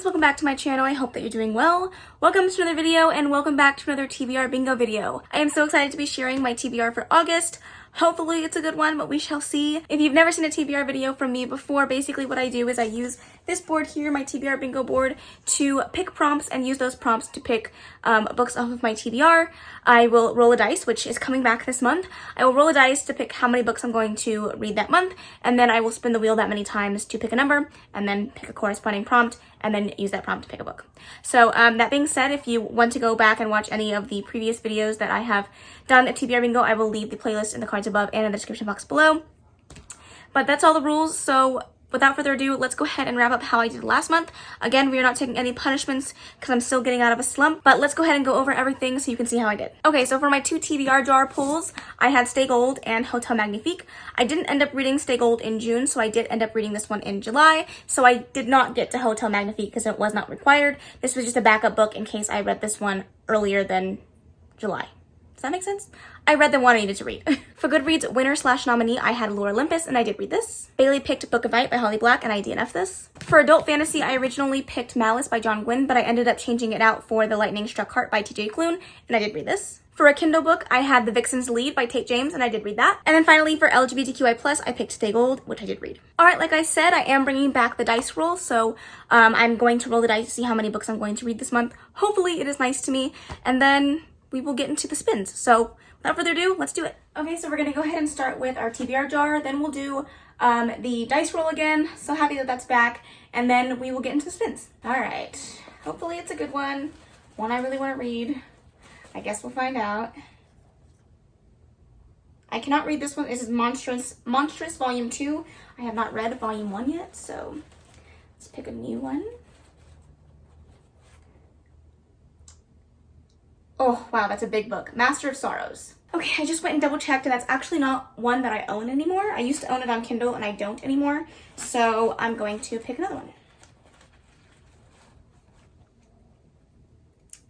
friends, welcome back to my channel. I hope that you're doing well. Welcome to another video and welcome back to another TBR bingo video. I am so excited to be sharing my TBR for August. Hopefully it's a good one, but we shall see. If you've never seen a TBR video from me before, basically what I do is I use this board here, my TBR bingo board, to pick prompts and use those prompts to pick books off of my TBR. I will roll a dice, which is coming back this month. I will roll a dice to pick how many books I'm going to read that month, and then I will spin the wheel that many times to pick a number, and then pick a corresponding prompt, and then use that prompt to pick a book. So that being said, if you want to go back and watch any of the previous videos that I have done at TBR Bingo, I will leave the playlist in the cards above and in the description box below. But that's all the rules, so without further ado, let's go ahead and wrap up how I did last month. Again, we are not taking any punishments because I'm still getting out of a slump, but let's go ahead and go over everything so you can see how I did. Okay, so for my two TBR jar pulls, I had Stay Gold and Hotel Magnifique. I didn't end up reading Stay Gold in June, so I did end up reading this one in July, so I did not get to Hotel Magnifique because it was not required. This was just a backup book in case I read this one earlier than July. Does that make sense? I read the one I needed to read. For Goodreads winner/nominee, I had Lore Olympus, and I did read this. Bailey picked Book of Night by Holly Black, and I DNF'd this. For adult fantasy, I originally picked Malice by John Gwynne, but I ended up changing it out for The Lightning Struck Heart by TJ Klune, and I did read this. For a Kindle book, I had The Vixen's Lead by Tate James, and I did read that. And then finally, for LGBTQI+, I picked Stay Gold, which I did read. Alright, like I said, I am bringing back the dice roll, so I'm going to roll the dice to see how many books I'm going to read this month. Hopefully it is nice to me, and then we will get into the spins. So without further ado, let's do it. Okay, so we're gonna go ahead and start with our TBR jar, then we'll do the dice roll again. So happy that that's back, and then we will get into the spins. Alright, hopefully it's a good one I really want to read. I guess we'll find out. I cannot read this one. This is Monstrous Volume 2. I have not read Volume 1 yet, so let's pick a new one. Oh, wow, that's a big book. Master of Sorrows. Okay, I just went and double checked, and that's actually not one that I own anymore. I used to own it on Kindle, and I don't anymore. So I'm going to pick another one.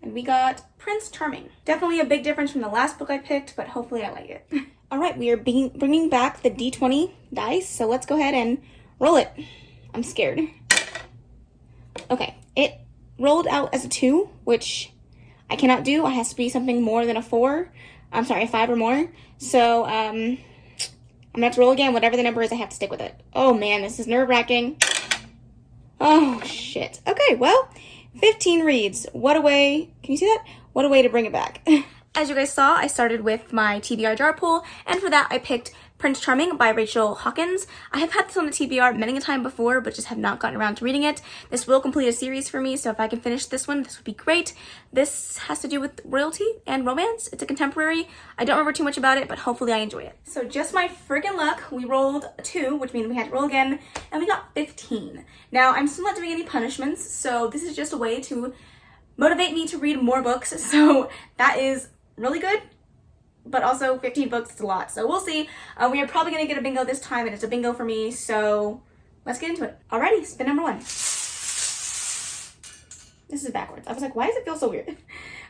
And we got Prince Charming. Definitely a big difference from the last book I picked, but hopefully I like it. All right, we are bringing back the D20 dice, so let's go ahead and roll it. I'm scared. Okay, it rolled out as a 2, which I cannot do. It has to be something more than a 4. I'm sorry, a 5 or more. So I'm gonna have to roll again. Whatever the number is, I have to stick with it. Oh man, this is nerve-wracking. Oh shit. Okay, well, 15 reads. What a way, can you see that? What a way to bring it back. As you guys saw, I started with my TBR jar pull, and for that I picked Prince Charming by Rachel Hawkins. I have had this on the TBR many a time before, but just have not gotten around to reading it. This will complete a series for me, so if I can finish this one, this would be great. This has to do with royalty and romance. It's a contemporary. I don't remember too much about it, but hopefully I enjoy it. So just my friggin' luck, we rolled a 2, which means we had to roll again, and we got 15. Now, I'm still not doing any punishments, so this is just a way to motivate me to read more books, so that is really good. But also 15 books is a lot, so we'll see. We are probably gonna get a bingo this time, and it's a bingo for me, so let's get into it. Alrighty, spin number 1. This is backwards. I was like, why does it feel so weird?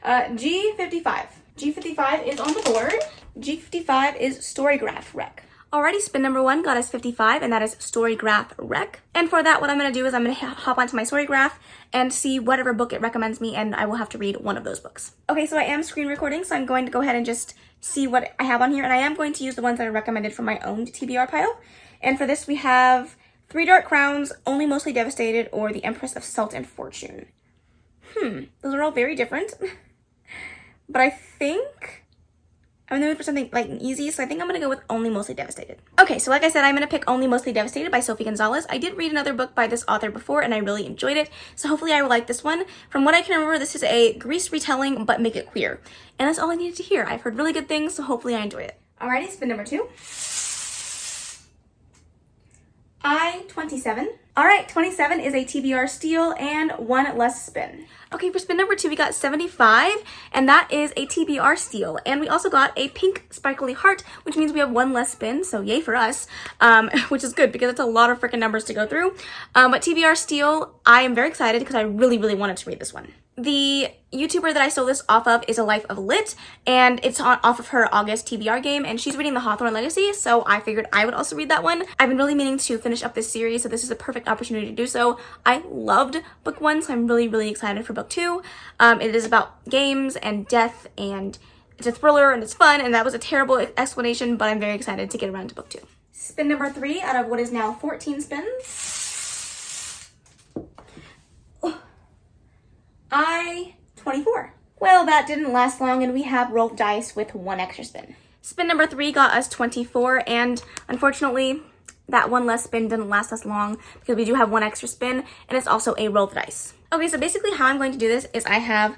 G55. G55 is on the board. G55 is Storygraph Wreck. Alrighty, spin number 1 got us 55, and that is Storygraph Wreck. And for that, what I'm going to do is I'm going to hop onto my Storygraph and see whatever book it recommends me, and I will have to read one of those books. Okay, so I am screen recording, so I'm going to go ahead and just see what I have on here, and I am going to use the ones that are recommended from my own TBR pile. And for this, we have 3 Dark Crowns, Only Mostly Devastated, or The Empress of Salt and Fortune. Those are all very different. But I think I'm in the mood for something like easy, so I think I'm going to go with Only Mostly Devastated. Okay, so like I said, I'm going to pick Only Mostly Devastated by Sophie Gonzalez. I did read another book by this author before, and I really enjoyed it, so hopefully I will like this one. From what I can remember, this is a Grease retelling, but make it queer. And that's all I needed to hear. I've heard really good things, so hopefully I enjoy it. Alrighty, spin number 2. I-27. Alright, 27 is a TBR steal and 1 less spin. Okay, for spin number 2, we got 75, and that is a TBR steal. And we also got a pink sparkly heart, which means we have one less spin, so yay for us, which is good because it's a lot of freaking numbers to go through. But TBR steal, I am very excited because I really, really wanted to read this one. The YouTuber that I stole this off of is A Life of Lit, and it's off of her August TBR game, and she's reading The Hawthorne Legacy, so I figured I would also read that one. I've been really meaning to finish up this series, so this is a perfect opportunity to do so. I loved book 1, so I'm really, really excited for book 2. It is about games and death, and it's a thriller, and it's fun, and that was a terrible explanation, but I'm very excited to get around to book 2. Spin number 3 out of what is now 14 spins. I-24. Well, that didn't last long, and we have rolled dice with one extra spin. Spin number 3 got us 24, and unfortunately, that one less spin didn't last us long because we do have one extra spin, and it's also a roll the dice. Okay, so basically how I'm going to do this is I have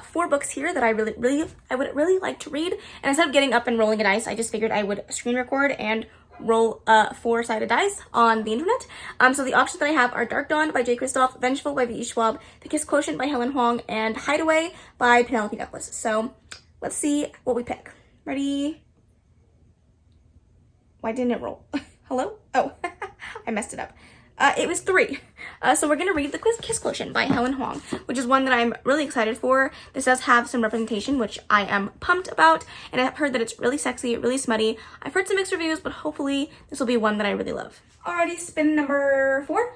4 books here that I would really like to read, and instead of getting up and rolling a dice, I just figured I would screen record and roll 4-sided dice on the internet. So the options that I have are Dark Dawn by J. Kristoff, Vengeful by V.E. Schwab, The Kiss Quotient by Helen Huang, and Hideaway by Penelope Douglas. So let's see what we pick. Ready? Why didn't it roll? Hello? Oh, I messed it up. It was 3. So we're going to read The Kiss Quotient by Helen Huang, which is one that I'm really excited for. This does have some representation, which I am pumped about, and I've heard that it's really sexy, really smutty. I've heard some mixed reviews, but hopefully this will be one that I really love. Alrighty, spin number 4.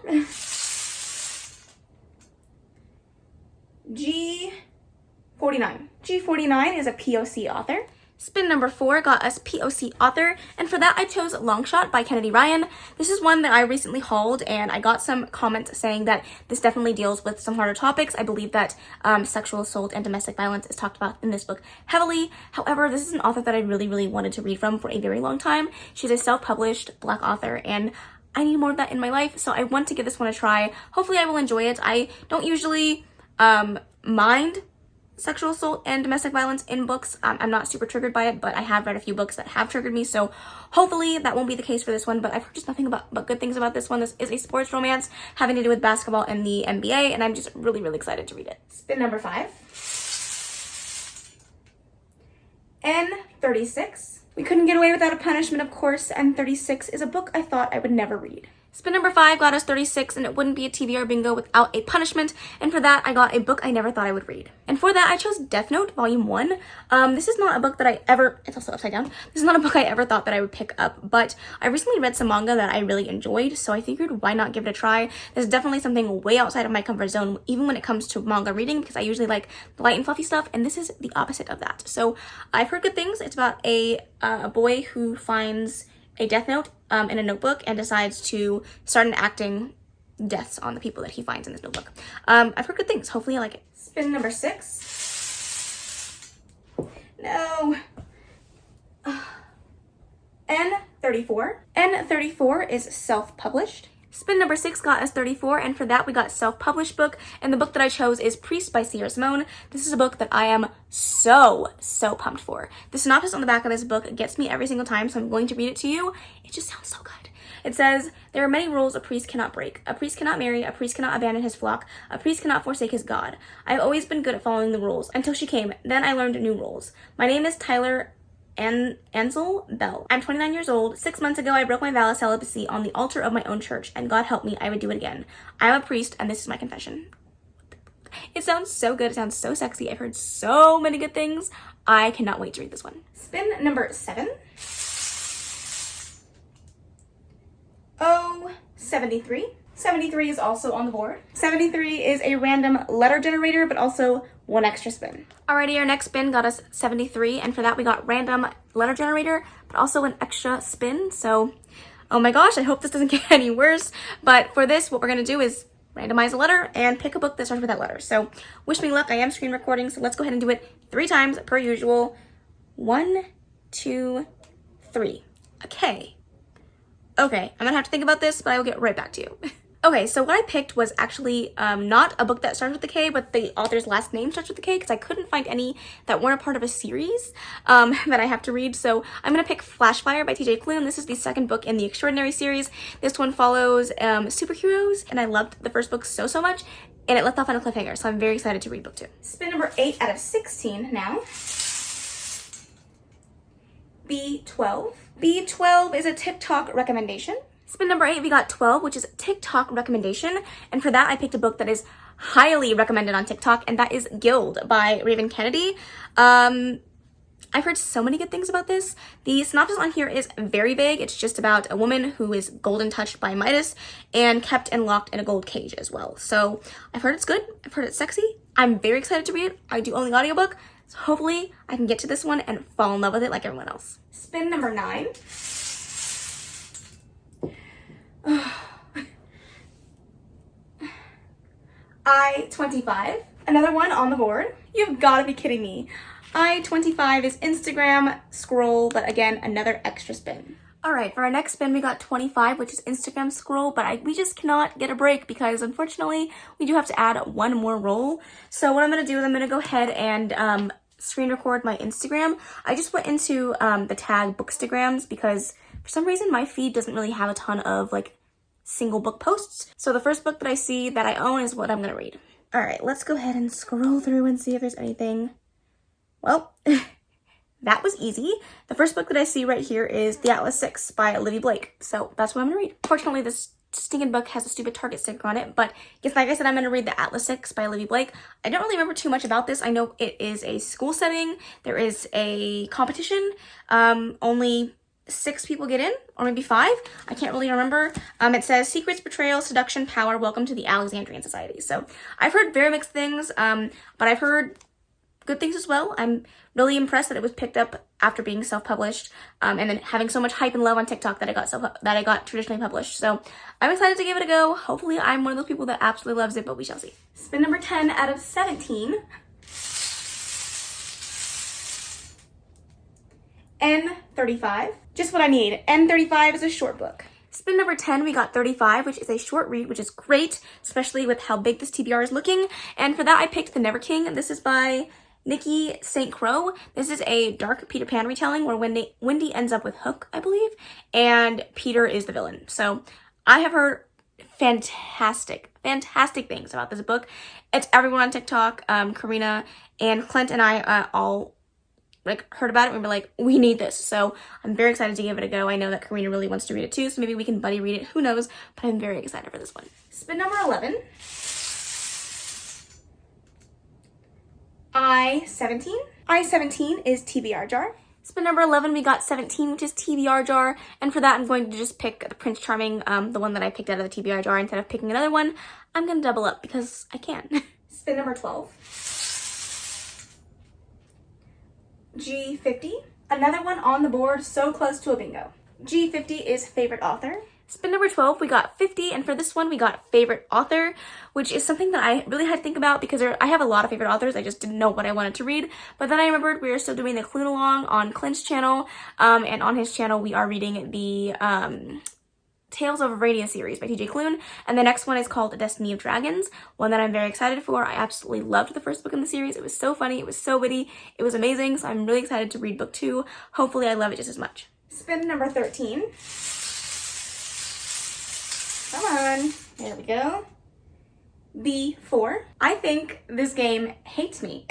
G49. G49 is a POC author. Spin number 4 got us POC author, and for that I chose Longshot by Kennedy Ryan. This is one that I recently hauled, and I got some comments saying that this definitely deals with some harder topics. I believe that sexual assault and domestic violence is talked about in this book heavily. However, this is an author that I really, really wanted to read from for a very long time. She's a self-published Black author, and I need more of that in my life, so I want to give this one a try. Hopefully I will enjoy it. I don't usually mind sexual assault and domestic violence in books. I'm not super triggered by it, but I have read a few books that have triggered me, so hopefully that won't be the case for this one. But I've heard just nothing but good things about this one. This is a sports romance having to do with basketball and the NBA, and I'm just really, really excited to read it. Spin number 5. N36. We couldn't get away without a punishment, of course. N36 is a book I thought I would never read. Spin number 5 got us 36, and it wouldn't be a TBR bingo without a punishment, and for that I got a book I never thought I would read. And for that I chose Death Note Volume 1. This is not a book that it's also upside down. This is not a book I ever thought that I would pick up, but I recently read some manga that I really enjoyed, so I figured why not give it a try. This is definitely something way outside of my comfort zone, even when it comes to manga reading, because I usually like the light and fluffy stuff, and this is the opposite of that. So I've heard good things. It's about a boy who finds a death note in a notebook and decides to start enacting deaths on the people that he finds in this notebook. I've heard good things. Hopefully I like it. Spin number 6. No. N34. N34 is self-published. Spin number 6 got us 34, and for that we got self-published book, and the book that I chose is Priest by Sierra Simone. This is a book that I am so pumped for. The synopsis on the back of this book gets me every single time, so I'm going to read it to you. It just sounds so good. It says, there are many rules a priest cannot break. A priest cannot marry, a priest cannot abandon his flock, a priest cannot forsake his God. I've always been good at following the rules, until she came, then I learned new rules. My name is Tyler Ansel Bell. I'm 29 years old. 6 months ago, I broke my vow of celibacy on the altar of my own church, and God help me, I would do it again. I'm a priest, and this is my confession. It sounds so good. It sounds so sexy. I've heard so many good things. I cannot wait to read this one. Spin number 7. Oh, 73. 73 is also on the board. 73 is a random letter generator, but also one extra spin. Alrighty, our next spin got us 73, and for that we got random letter generator, but also an extra spin. So, oh my gosh, I hope this doesn't get any worse. But for this, what we're gonna do is randomize a letter and pick a book that starts with that letter. So, wish me luck. I am screen recording, so let's go ahead and do it 3 times per usual. 1, 2, 3. Okay, I'm gonna have to think about this, but I will get right back to you. Okay, so what I picked was actually not a book that starts with the K, but the author's last name starts with the K, because I couldn't find any that weren't a part of a series that I have to read. So I'm going to pick Flashfire by TJ Klune. This is the second book in the Extraordinary series. This one follows superheroes, and I loved the first book so much. and it left off on a cliffhanger, so I'm very excited to read book 2. Spin number 8 out of 16 now. B12. B12 is a TikTok recommendation. Spin number 8, we got 12, which is a TikTok recommendation. And for that, I picked a book that is highly recommended on TikTok, and that is Guild by Raven Kennedy. I've heard so many good things about this. The synopsis on here is very vague. It's just about a woman who is golden touched by Midas and kept and locked in a gold cage as well. So I've heard it's good. I've heard it's sexy. I'm very excited to read it. I do own the audiobook, so hopefully I can get to this one and fall in love with it like everyone else. Spin number 9. I-25. Another one on the board. You've got to be kidding me. I-25 is Instagram scroll, but again, another extra spin. All right, for our next spin, we got 25, which is Instagram scroll, but we just cannot get a break because unfortunately, we do have to add one more roll. So what I'm going to do is I'm going to go ahead and screen record my Instagram. I just went into the tag Bookstagrams because for some reason my feed doesn't really have a ton of like single book posts. So the first book that I see that I own is what I'm going to read. All right, let's go ahead and scroll through and see if there's anything. Well, that was easy. The first book that I see right here is The Atlas 6 by Olivia Blake. So that's what I'm going to read. Fortunately, this stinking book has a stupid Target sticker on it, but yes, like I said, I'm going to read The Atlas 6 by Olivia Blake. I don't really remember too much about this. I know it is a school setting. There is a competition. Only 6 people get in, or maybe 5. I can't really remember. It says secrets, betrayal, seduction, power. Welcome to the Alexandrian Society. So I've heard very mixed things, but I've heard good things as well. I'm really impressed that it was picked up after being self-published, and then having so much hype and love on TikTok that I got traditionally published. So I'm excited to give it a go. Hopefully I'm one of those people that absolutely loves it, but we shall see. Spin number 10 out of 17. N35. Just what I need. N35 is a short book. Spin number 10, we got 35, which is a short read, which is great, especially with how big this TBR is looking. And for that, I picked The Never King. This is by Nikki St. Crow. This is a dark Peter Pan retelling where Wendy ends up with Hook, I believe, and Peter is the villain. So I have heard fantastic things about this book. It's everyone on TikTok. Karina and Clint and I all heard about it and we were like, we need this. So I'm very excited to give it a go. I know that Karina really wants to read it too, so maybe we can buddy read it. Who knows? But I'm very excited for this one. Spin number 11. I-17. I-17 is TBR Jar. Spin number 11, we got 17, which is TBR Jar. And for that, I'm going to just pick the Prince Charming, the one that I picked out of the TBR Jar. Instead of picking another one, I'm going to double up because I can. Spin number 12. G50. Another one on the board, so close to a bingo. G50 is favorite author. Spin number 12, we got 50, and for this one, we got favorite author, which is something that I really had to think about because I have a lot of favorite authors. I just didn't know what I wanted to read, but then I remembered we were still doing the Clune Along on Clint's channel, and on his channel, we are reading the Tales of Arabia series by TJ Clune, and the next one is called Destiny of Dragons, one that I'm very excited for. I absolutely loved the first book in the series. It was so funny, it was so witty, it was amazing, so I'm really excited to read book 2. Hopefully I love it just as much. Spin number 13. Come on, there we go. B4. I think this game hates me.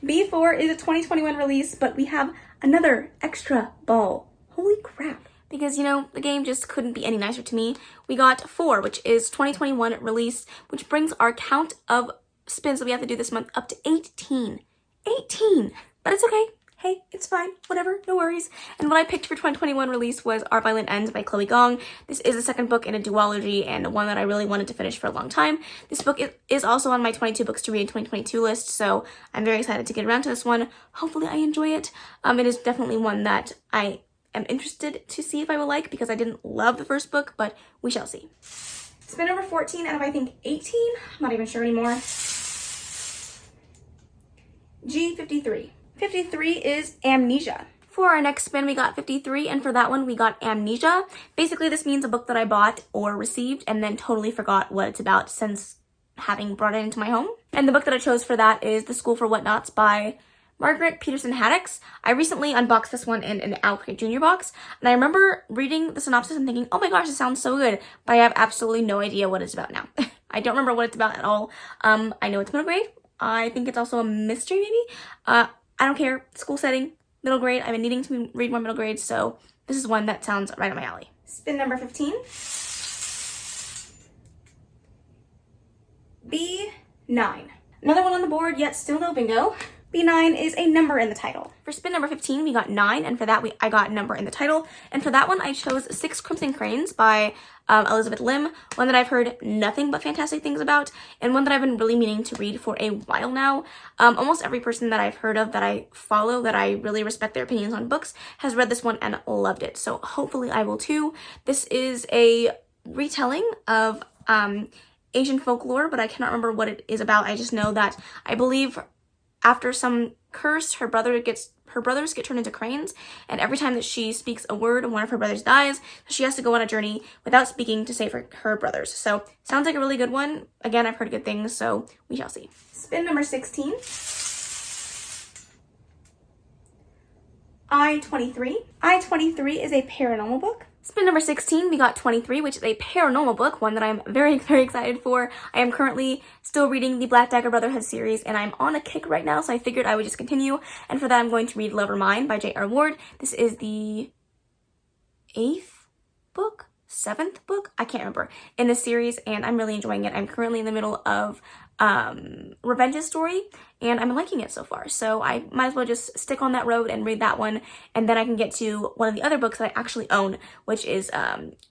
B4 is a 2021 release, but we have another extra ball. Holy crap. Because, you know, the game just couldn't be any nicer to me. We got 4, which is 2021 release, which brings our count of spins that we have to do this month up to 18. 18! But it's okay. Hey, it's fine. Whatever. No worries. And what I picked for 2021 release was Our Violent Ends by Chloe Gong. This is the second book in a duology and one that I really wanted to finish for a long time. This book is also on my 22 books to read in 2022 list, so I'm very excited to get around to this one. Hopefully I enjoy it. It is definitely one that I am interested to see if I will like because I didn't love the first book, but we shall see. Spin number 14 out of I think 18? I'm not even sure anymore. G53. 53 is Amnesia. For our next spin, we got 53, and for that one, we got Amnesia. Basically, this means a book that I bought or received and then totally forgot what it's about since having brought it into my home. And the book that I chose for that is The School for Whatnots by Margaret Peterson Haddix. I recently unboxed this one in an Al Craig Jr. box, and I remember reading the synopsis and thinking, oh my gosh, it sounds so good, but I have absolutely no idea what it's about now. I don't remember what it's about at all. I know it's middle grade. I think it's also a mystery, maybe? I don't care. School setting, middle grade. I've been needing to read more middle grades, so this is one that sounds right up my alley. Spin number 15. B9. Another one on the board, yet still no bingo. B9 is a number in the title. For spin number 15, we got 9, and for that I got number in the title. And for that one, I chose 6 Crimson Cranes by Elizabeth Lim, one that I've heard nothing but fantastic things about, and one that I've been really meaning to read for a while now. Almost every person that I've heard of, that I follow, that I really respect their opinions on books, has read this one and loved it. So hopefully I will too. This is a retelling of Asian folklore, but I cannot remember what it is about. I just know that I believe after some curse, her brothers get turned into cranes, and every time that she speaks a word, one of her brothers dies, so she has to go on a journey without speaking to save her brothers. So, sounds like a really good one. Again, I've heard good things, so we shall see. Spin number 16. I-23. I-23 is a paranormal book. Spin number 16, we got 23, which is a paranormal book, one that I'm very, very excited for. I am currently still reading the Black Dagger Brotherhood series, and I'm on a kick right now, so I figured I would just continue. And for that, I'm going to read Love or Mine by J.R. Ward. This is the 8th book? 7th book? I can't remember. In the series, and I'm really enjoying it. I'm currently in the middle of Revenge's story, and I'm liking it so far, so I might as well just stick on that road and read that one, and then I can get to one of the other books that I actually own, which is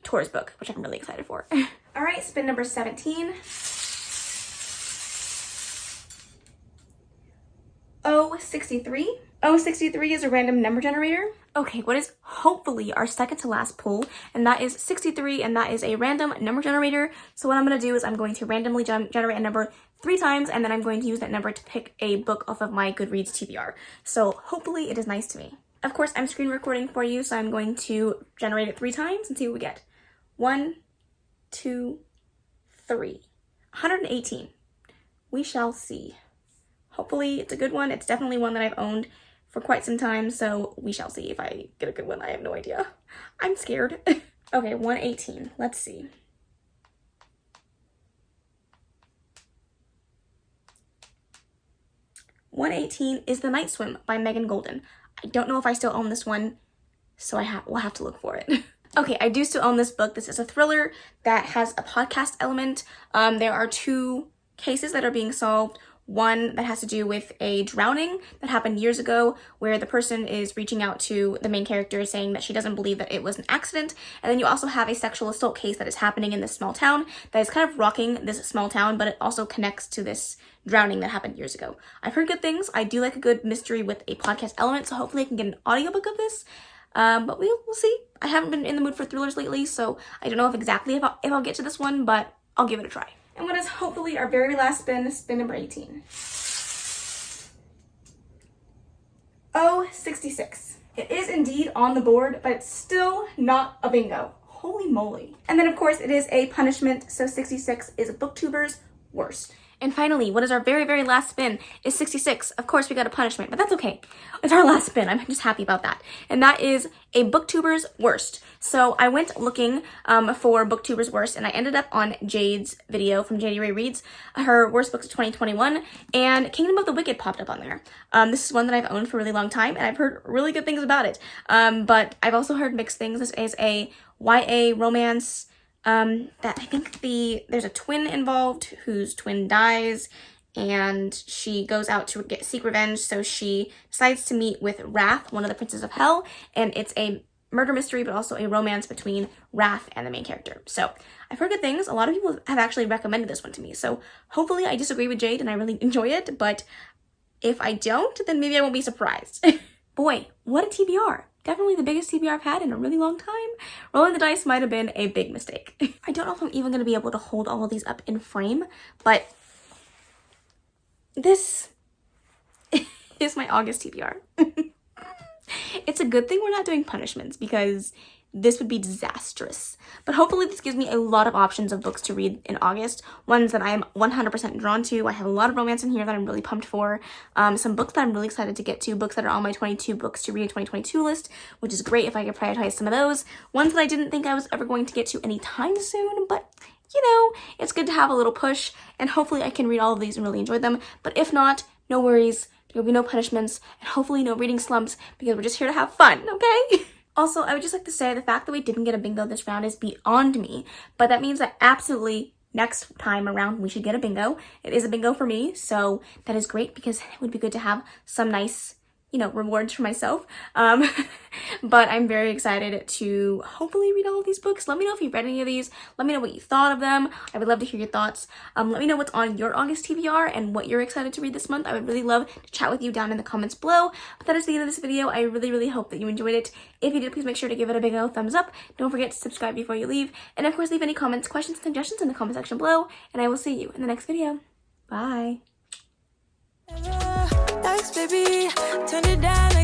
Tora's book, which I'm really excited for. All right, spin number 17. O63. O63 is a random number generator. Okay, what is hopefully our second to last pull, and that is 63, and that is a random number generator. So what I'm going to do is I'm going to randomly generate a number 3 times, and then I'm going to use that number to pick a book off of my Goodreads TBR. So hopefully it is nice to me. Of course, I'm screen recording for you, so I'm going to generate it 3 times and see what we get. 1, 2, 3. 118. We shall see. Hopefully it's a good one. It's definitely one that I've owned for quite some time, so we shall see if I get a good one. I have no idea. I'm scared. Okay, 118. Let's see. $118 is The Night Swim by Megan Golden. I don't know if I still own this one, so we'll have to look for it. Okay, I do still own this book. This is a thriller that has a podcast element. There are 2 cases that are being solved. One that has to do with a drowning that happened years ago, where the person is reaching out to the main character saying that she doesn't believe that it was an accident. And then you also have a sexual assault case that is happening in this small town that is kind of rocking this small town, but it also connects to this drowning that happened years ago. I've heard good things. I do like a good mystery with a podcast element, so hopefully I can get an audiobook of this. But we'll see. I haven't been in the mood for thrillers lately, so I don't know if I'll get to this one, but I'll give it a try. And what is hopefully our very last spin, spin number 18. O66. It is indeed on the board, but it's still not a bingo. Holy moly. And then of course it is a punishment, so 66 is booktuber's worst. And finally, what is our very, very last spin is 66. Of course, we got a punishment, but that's okay. It's our last spin. I'm just happy about that. And that is a booktuber's worst. So I went looking for booktuber's worst, and I ended up on Jade's video from Jade Reads, her worst books of 2021, and Kingdom of the Wicked popped up on there. This is one that I've owned for a really long time, and I've heard really good things about it. But I've also heard mixed things. This is a YA romance that I think there's a twin involved whose twin dies, and she goes out to seek revenge, so she decides to meet with Wrath, one of the princes of hell, and it's a murder mystery, but also a romance between Wrath and the main character. So I've heard good things. A lot of people have actually recommended this one to me, so hopefully I disagree with Jade and I really enjoy it, but if I don't, then maybe I won't be surprised. Boy, what a TBR. Definitely the biggest TBR I've had in a really long time. Rolling the dice might have been a big mistake. I don't know if I'm even going to be able to hold all of these up in frame, but this is my August TBR. It's a good thing we're not doing punishments, because this would be disastrous. But hopefully this gives me a lot of options of books to read in August, ones that I'm 100% drawn to. I have a lot of romance in here that I'm really pumped for, some books that I'm really excited to get to, books that are on my 22 books to read in 2022 list, which is great if I could prioritize some of those, ones that I didn't think I was ever going to get to anytime soon, but you know, it's good to have a little push, and hopefully I can read all of these and really enjoy them. But if not, no worries, there will be no punishments, and hopefully no reading slumps, because we're just here to have fun, okay? Also, I would just like to say the fact that we didn't get a bingo this round is beyond me, but that means that absolutely next time around we should get a bingo. It is a bingo for me, so that is great because it would be good to have some nice, you know, rewards for myself. But I'm very excited to hopefully read all of these books. Let me know if you've read any of these. Let me know what you thought of them. I would love to hear your thoughts. Let me know what's on your August TBR and what you're excited to read this month. I would really love to chat with you down in the comments below. But that is the end of this video. I really hope that you enjoyed it. If you did, please make sure to give it a big old thumbs up. Don't forget to subscribe before you leave. And of course, leave any comments, questions, suggestions in the comment section below. And I will see you in the next video. Bye. Baby, turn it down.